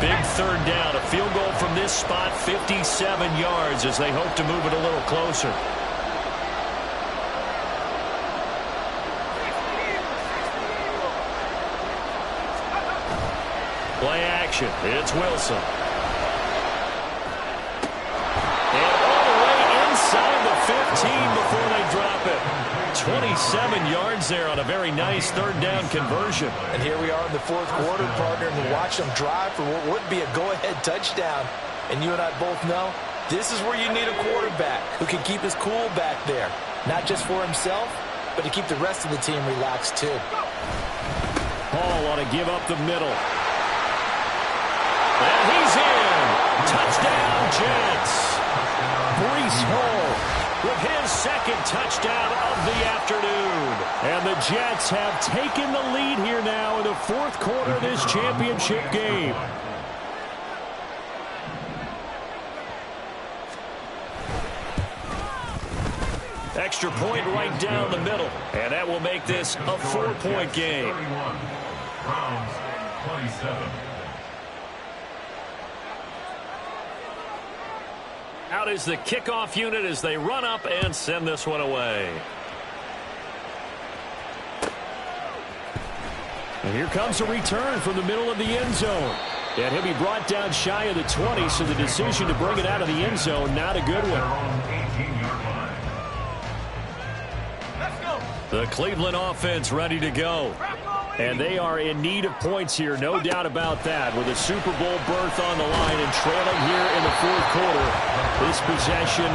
Big 3rd down. A field goal from this spot, 57 yards as they hope to move it a little closer. Play action. It's Wilson. And all the way inside the 15 before they drop it. 27 yards there on a very nice 3rd down conversion. And here we are in the 4th quarter, partner, and we watch them drive for what would be a go-ahead touchdown. And you and I both know this is where you need a quarterback who can keep his cool back there. Not just for himself, but to keep the rest of the team relaxed too. Hall ought to give up the middle. And he's in. Touchdown, Jets. Breece Hall with his 2nd touchdown of the afternoon. And the Jets have taken the lead here now in the 4th quarter of this championship game. Extra point right down the middle. And that will make this a 4-point game. 31, Browns 27. Out is the kickoff unit as they run up and send this one away. And here comes a return from the middle of the end zone. And he'll be brought down shy of the 20, so the decision to bring it out of the end zone, not a good one. The Cleveland offense ready to go. And they are in need of points here, no doubt about that. With a Super Bowl berth on the line and trailing here in the 4th quarter. This possession,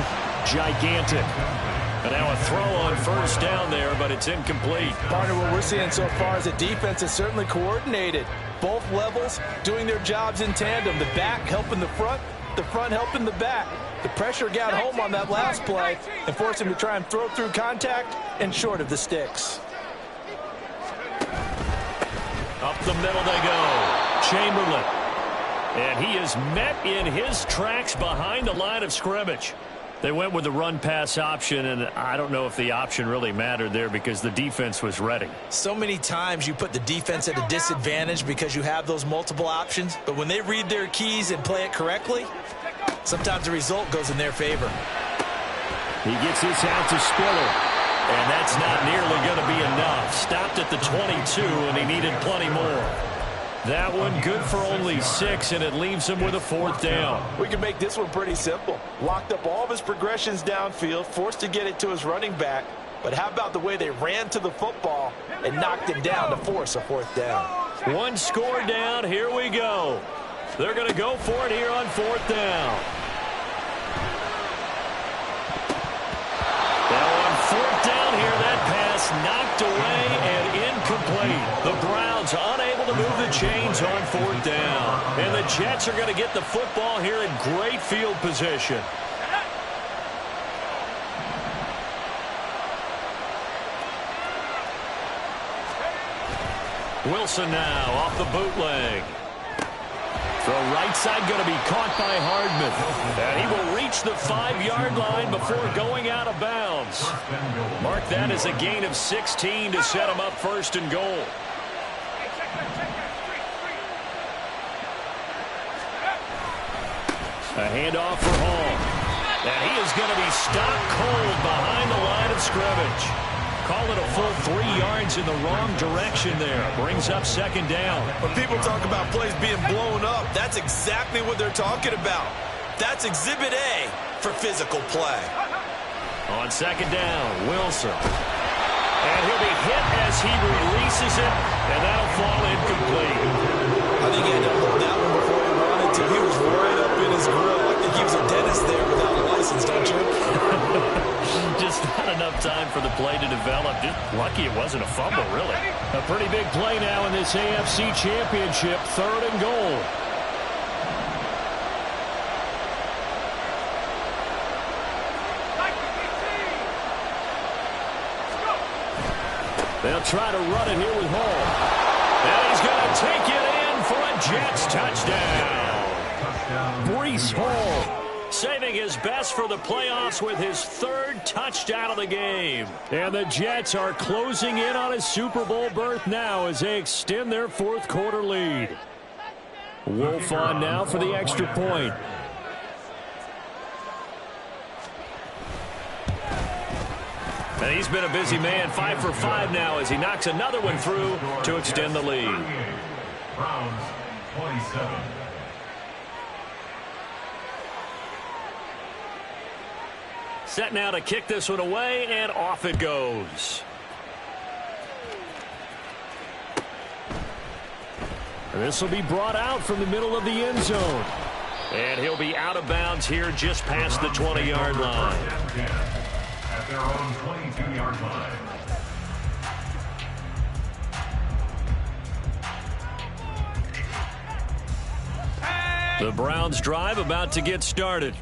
gigantic. And now a throw on 1st down there, but it's incomplete. Partner, what we're seeing so far is the defense is certainly coordinated. Both levels doing their jobs in tandem. The back helping the front, the front helping the back. The pressure got home on that last play and forced him to try and throw through contact and short of the sticks. Up the middle they go. Chamberlain. And he is met in his tracks behind the line of scrimmage. They went with the run-pass option, and I don't know if the option really mattered there because the defense was ready. So many times you put the defense at a disadvantage because you have those multiple options, but when they read their keys and play it correctly, sometimes the result goes in their favor. He gets this out to Spiller. And that's not nearly going to be enough. Stopped at the 22, and he needed plenty more. That one good for only 6, and it leaves him with a 4th down. We can make this one pretty simple. Locked up all of his progressions downfield, forced to get it to his running back. But how about the way they ran to the football and knocked him down to force a 4th down? One score down. Here we go. They're going to go for it here on 4th down. Now on 4th down here, that pass knocked away and incomplete. The Browns unable to move the chains on 4th down. And the Jets are going to get the football here in great field position. Wilson now off the bootleg. Throw right side going to be caught by Hardman. And he will reach the 5-yard line before going out of bounds. Mark that as a gain of 16 to set him up 1st and goal. A handoff for Hall. And he is going to be stopped cold behind the line of scrimmage. Call it a full 3 yards in the wrong direction there. Brings up 2nd down. When people talk about plays being blown up, that's exactly what they're talking about. That's Exhibit A for physical play. On 2nd down, Wilson. And he'll be hit as he releases it, and that'll fall incomplete. I think he had to hold that one before he wanted to. He was right up in his grill. I think he was a dentist there without a license, don't you? Just not enough time for the play to develop. Just lucky it wasn't a fumble, really. A pretty big play now in this AFC Championship. 3rd and goal. They'll try to run it here with Hall. And he's going to take it in for a Jets touchdown. Breece Hall saving his best for the playoffs with his 3rd touchdown of the game. And the Jets are closing in on a Super Bowl berth now as they extend their 4th quarter lead. Wolf on now for the extra point. And he's been a busy man, 5 for 5 now as he knocks another one through to extend the lead. Browns 27. Set now to kick this one away, and off it goes. This will be brought out from the middle of the end zone. And he'll be out of bounds here just past the 20-yard line. At their own 22-yard line. The Browns drive about to get started.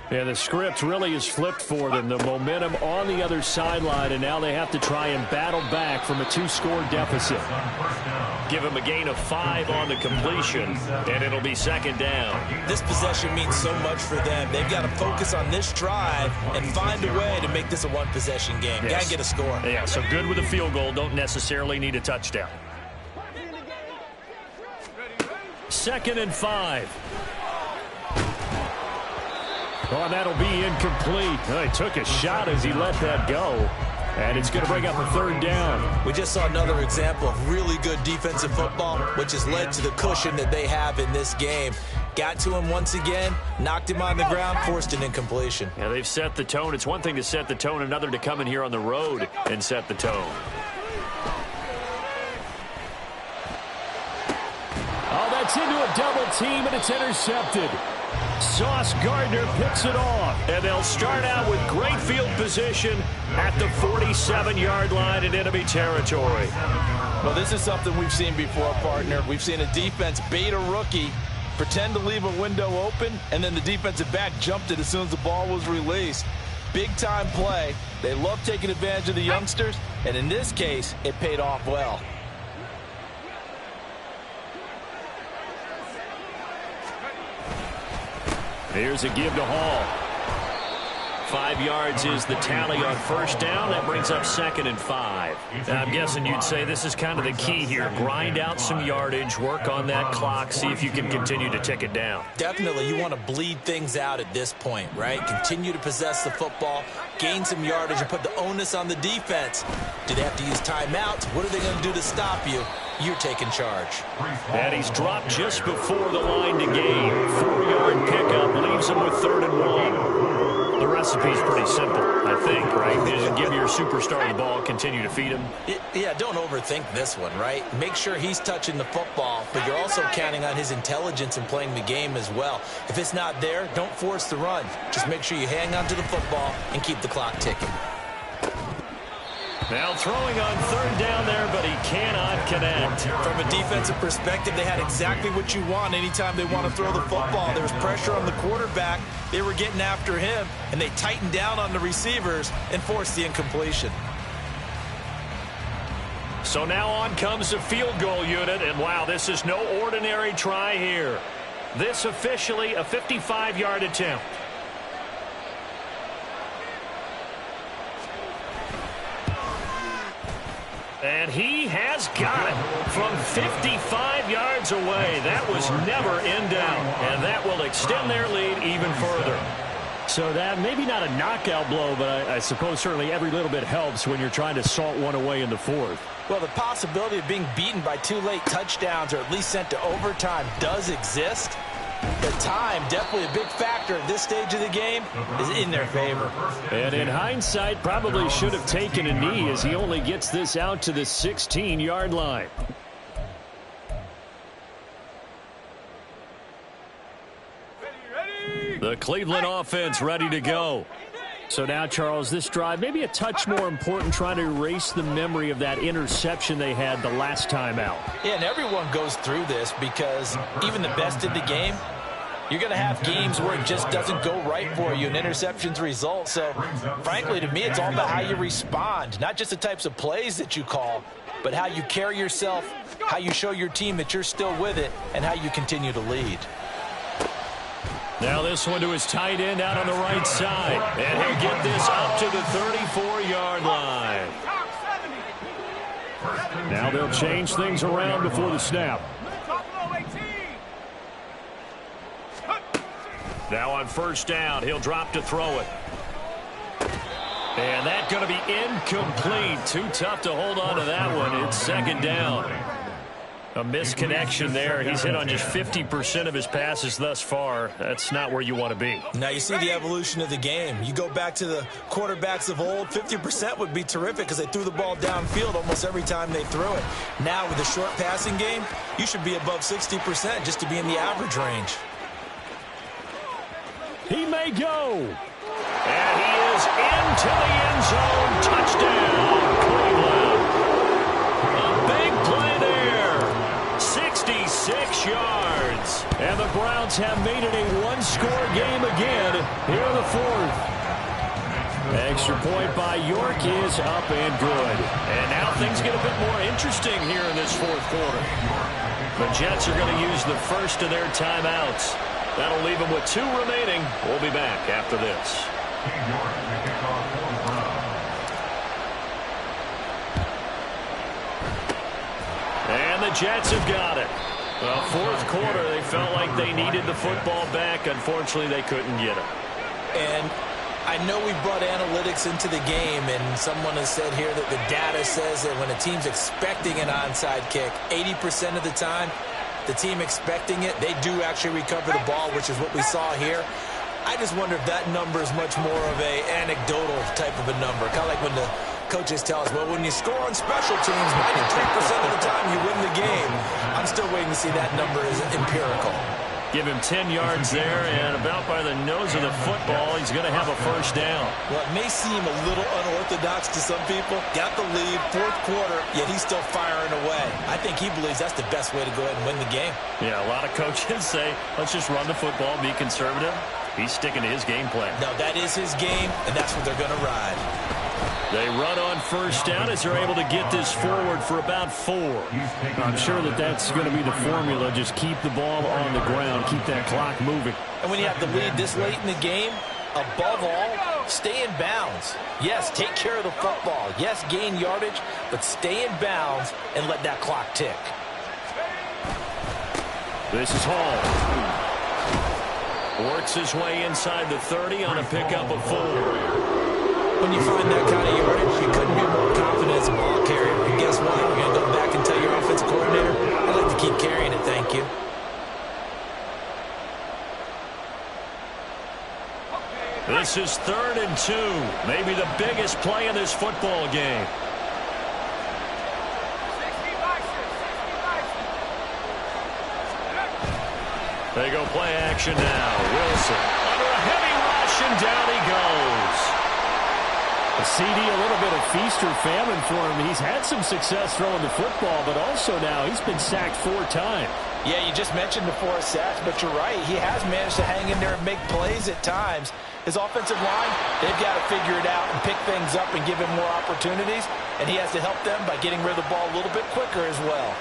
And the script really is flipped for them. The momentum on the other sideline, and now they have to try and battle back from a 2-score deficit. Give him a gain of 5 on the completion, and it'll be 2nd down. This possession means so much for them. They've got to focus on this drive and find a way to make this a 1-possession game. Yes. Got to get a score. Yeah, so good with a field goal. Don't necessarily need a touchdown. 2nd and 5. Oh, that'll be incomplete. Oh, he took a shot as he let that go. And it's going to bring up a 3rd down. We just saw another example of really good defensive football, which has led to the cushion that they have in this game. Got to him once again, knocked him on the ground, forced an incompletion. Yeah, they've set the tone. It's one thing to set the tone, another to come in here on the road and set the tone. Oh, that's into a double team, and it's intercepted. Sauce Gardner picks it off. And they'll start out with great field position at the 47-yard line in enemy territory. Well, this is something we've seen before, partner. We've seen a defense bait a rookie Pretend to leave a window open, and then the defensive back jumped it as soon as the ball was released. Big-time play. They love taking advantage of the youngsters, and in this case, it paid off well. Here's a give to Hall. 5 yards is the tally on first down. That brings up 2nd and 5. Now, I'm guessing you'd say this is kind of the key here. Grind out some yardage, work on that clock, see if you can continue to tick it down. Definitely, you want to bleed things out at this point, right? Continue to possess the football, gain some yardage, and put the onus on the defense. Do they have to use timeouts? What are they going to do to stop you? You're taking charge. And he's dropped just before the line to gain. 4-yard pickup leaves him with 3rd and 1. The recipe's pretty simple, I think, right? Just give your superstar the ball, continue to feed him. Yeah, don't overthink this one, right? Make sure he's touching the football, but you're also counting on his intelligence in playing the game as well. If it's not there, don't force the run. Just make sure you hang on to the football and keep the clock ticking. Now throwing on 3rd down there, but he cannot connect. From a defensive perspective, they had exactly what you want anytime they want to throw the football. There was pressure on the quarterback. They were getting after him, and they tightened down on the receivers and forced the incompletion. So now on comes the field goal unit, and wow, this is no ordinary try here. This officially a 55-yard attempt. And he has got it from 55 yards away. That was never in doubt, and that will extend their lead even further. So that maybe not a knockout blow, but I suppose certainly every little bit helps when you're trying to salt one away in the 4th. Well, the possibility of being beaten by 2 late touchdowns or at least sent to overtime does exist. But time, definitely a big factor at this stage of the game, is in their favor. And in hindsight, probably should have taken a knee as he only gets this out to the 16-yard line. The Cleveland offense ready to go. So now, Charles, this drive, maybe a touch more important, trying to erase the memory of that interception they had the last time out. Yeah, and everyone goes through this because even the best in the game, you're going to have games where it just doesn't go right for you and interceptions result. So, frankly, to me, it's all about how you respond, not just the types of plays that you call, but how you carry yourself, how you show your team that you're still with it, and how you continue to lead. Now this one to his tight end out on the right side. And he'll get this up to the 34-yard line. Now they'll change things around before the snap. Now on first down, he'll drop to throw it. And that's going to be incomplete. Too tough to hold on to that one. It's 2nd down. A misconnection there. He's hit on just 50% of his passes thus far. That's not where you want to be. Now you see the evolution of the game. You go back to the quarterbacks of old, 50% would be terrific because they threw the ball downfield almost every time they threw it. Now with the short passing game, you should be above 60% just to be in the average range. He may go. And he is into the end zone. Touchdown, Cleveland. A big play there. 66 yards. And the Browns have made it a one-score game again here in the 4th. Extra point by York is up and good. And now things get a bit more interesting here in this 4th quarter. The Jets are going to use the first of their timeouts. That'll leave them with 2 remaining. We'll be back after this. And the Jets have got it. Well, 4th quarter, they felt like they needed the football back. Unfortunately, they couldn't get it. And I know we brought analytics into the game, and someone has said here that the data says that when a team's expecting an onside kick, 80% of the time, the team expecting it, they do actually recover the ball, which is what we saw here. I just wonder if that number is much more of a anecdotal type of a number. Kind of like when the coaches tell us, well, when you score on special teams, 93% of the time you win the game. I'm still waiting to see that number is empirical. Give him 10 yards there, and about by the nose of the football, he's going to have a first down. Well, it may seem a little unorthodox to some people. Got the lead, fourth quarter, yet he's still firing away. I think he believes that's the best way to go ahead and win the game. Yeah, a lot of coaches say, let's just run the football, be conservative. He's sticking to his game plan. No, that is his game, and that's what they're going to ride. They run on first down as they're able to get this forward for about 4. I'm sure that's going to be the formula. Just keep the ball on the ground. Keep that clock moving. And when you have the lead this late in the game, above all, stay in bounds. Yes, take care of the football. Yes, gain yardage, but stay in bounds and let that clock tick. This is Hall. Works his way inside the 30 on a pickup of 4. When you find that kind of yardage, you couldn't be more confident as a ball carrier. And guess what? You're going to go back and tell your offensive coordinator, I'd like to keep carrying it, thank you. This is 3rd and 2. Maybe the biggest play in this football game. They go play action now. Wilson under a heavy rush, and down he goes. A CD, a little bit of feast or famine for him. He's had some success throwing the football, but also now he's been sacked 4 times. Yeah, you just mentioned the 4 sacks, but you're right. He has managed to hang in there and make plays at times. His offensive line, they've got to figure it out and pick things up and give him more opportunities, and he has to help them by getting rid of the ball a little bit quicker as well.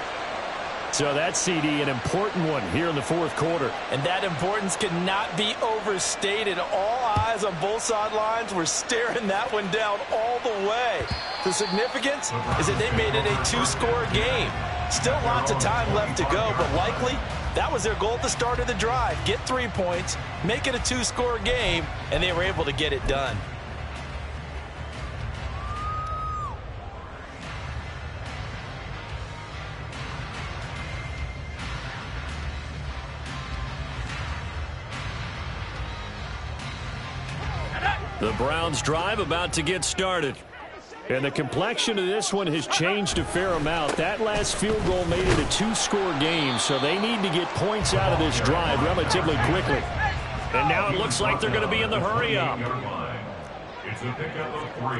So that CD, an important one here in the 4th quarter. And that importance cannot be overstated. All eyes on both sidelines were staring that one down all the way. The significance is that they made it a 2-score game. Still lots of time left to go, but likely that was their goal at the start of the drive. Get 3 points, make it a 2-score game, and they were able to get it done. The Browns drive about to get started. And the complexion of this one has changed a fair amount. That last field goal made it a 2-score game, so they need to get points out of this drive relatively quickly. And now it looks like they're going to be in the hurry-up. It's a pickup of 3.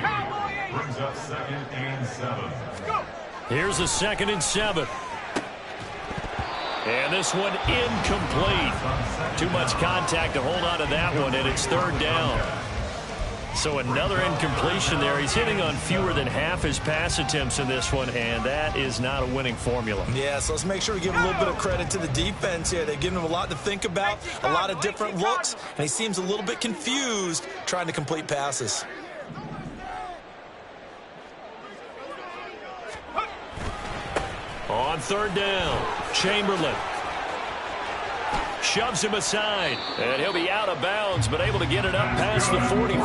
Brings up 2nd and 7. Here's a 2nd and 7. And this one incomplete. Too much contact to hold on to that one, and it's 3rd down. So another incompletion there. He's hitting on fewer than half his pass attempts in this one, and that is not a winning formula. Yeah, so let's make sure we give a little bit of credit to the defense here. They've given him a lot to think about, a lot of different looks, and he seems a little bit confused trying to complete passes. On 3rd down, Chamberlain shoves him aside, and he'll be out of bounds, but able to get it up past the 45.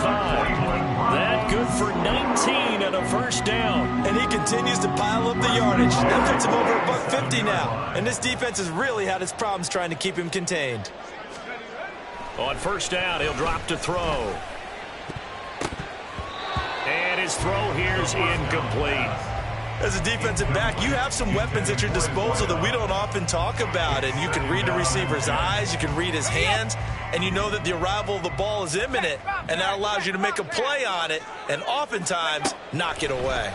That good for 19 and a first down. And he continues to pile up the yardage. That puts him over $150 now. And this defense has really had its problems trying to keep him contained. On 1st down, he'll drop to throw. And his throw here's incomplete. As a defensive back, you have some weapons at your disposal that we don't often talk about. And you can read the receiver's eyes, you can read his hands, and you know that the arrival of the ball is imminent. And that allows you to make a play on it and oftentimes knock it away.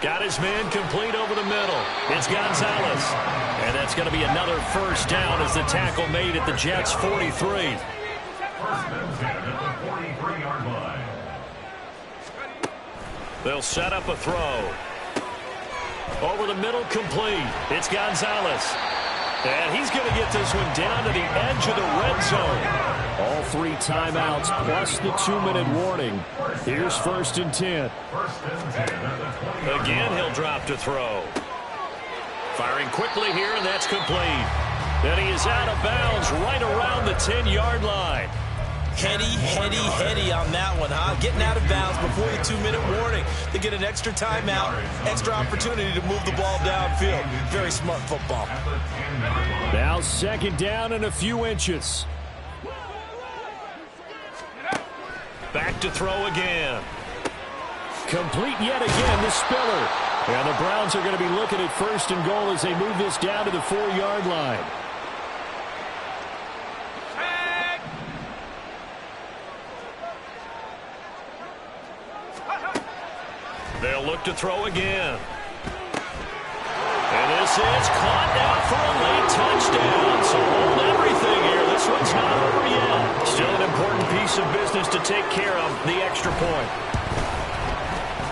Got his man complete over the middle. It's Gonzalez. And that's going to be another first down as the tackle made at the Jets' 43. First and 10 at the 43-yard line. They'll set up a throw. Over the middle, complete. It's Gonzalez. And he's going to get this one down to the edge of the red zone. All 3 timeouts plus the 2-minute warning. Here's 1st and 10. Again, he'll drop to throw. Firing quickly here, and that's complete. And he is out of bounds right around the 10-yard line. Heady on that one, huh? Getting out of bounds before the 2-minute warning. They get an extra timeout, extra opportunity to move the ball downfield. Very smart football. Now 2nd down and a few inches. Back to throw again. Complete yet again, the Spiller. And the Browns are going to be looking at 1st and goal as they move this down to the 4-yard line. look to throw again. And this is caught down for a late touchdown. So hold everything here. This one's not over yet. Still an important piece of business to take care of, the extra point.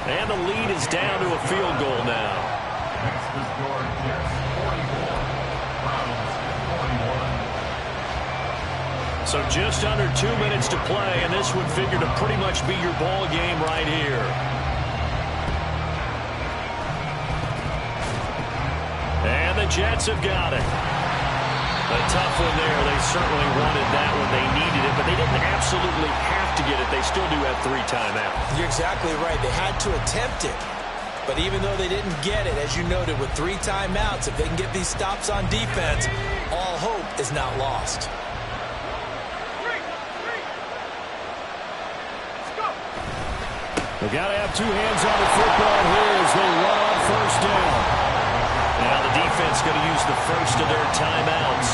And the lead is down to a field goal now. Next to score, Jets 44, Browns 41. So just under 2 minutes to play, and this would figure to pretty much be your ball game right here. And the Jets have got it. A tough one there. They certainly wanted that when they needed it, but they didn't absolutely have to get it. They still do have 3 timeouts. You're exactly right. They had to attempt it. But even though they didn't get it, as you noted, with 3 timeouts, if they can get these stops on defense, all hope is not lost. They got to have 2 hands on the football here as they run on first down. Now the defense going to use the first of their timeouts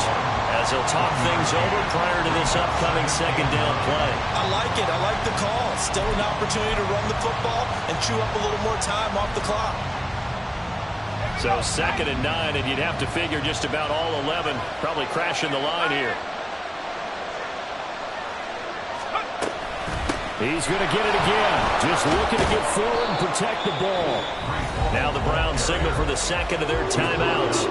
as they'll talk things over prior to this upcoming second down play. I like it. I like the call. Still an opportunity to run the football and chew up a little more time off the clock. So 2nd and 9, and you'd have to figure just about all 11 probably crashing the line here. He's going to get it again. Just looking to get forward and protect the ball. Now the Browns signal for the second of their timeouts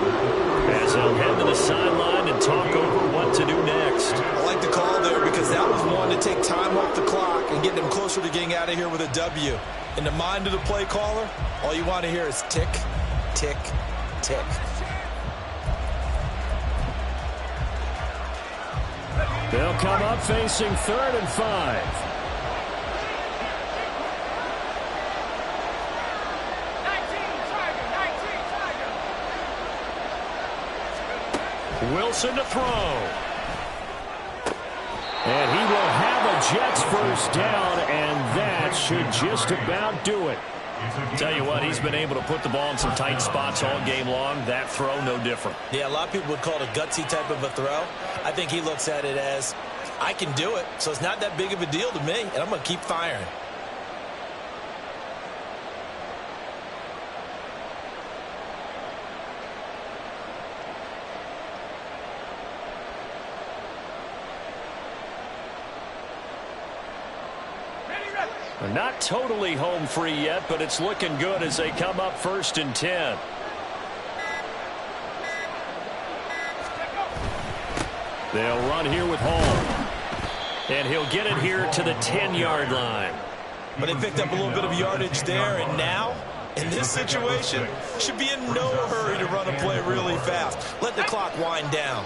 as they'll head to the sideline and talk over what to do next. I like the call there because that was one to take time off the clock and get them closer to getting out of here with a W. In the mind of the play caller, all you want to hear is tick, tick, tick. They'll come up facing 3rd and 5. Wilson to throw. And he will have a Jets first down, and that should just about do it. Tell you what, he's been able to put the ball in some tight spots all game long. That throw, no different. Yeah, a lot of people would call it a gutsy type of a throw. I think he looks at it as, I can do it, so it's not that big of a deal to me, and I'm going to keep firing. They're not totally home free yet, but it's looking good as they come up 1st and 10. They'll run here with Hall. And he'll get it here to the 10-yard line. But they picked up a little bit of yardage there, and now, in this situation, should be in no hurry to run a play really fast. Let the clock wind down.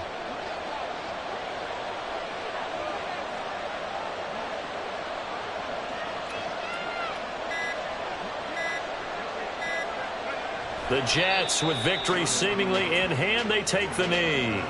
The Jets, with victory seemingly in hand, they take the knee.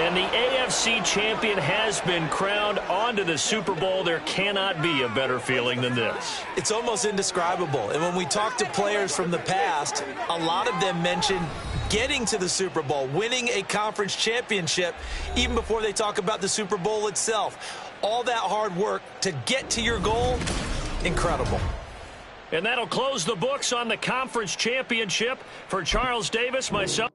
And the AFC champion has been crowned. Onto the Super Bowl. There cannot be a better feeling than this. It's almost indescribable. And when we talk to players from the past, a lot of them mention getting to the Super Bowl, winning a conference championship, even before they talk about the Super Bowl itself. All that hard work to get to your goal, incredible. And that'll close the books on the conference championship for Charles Davis, myself.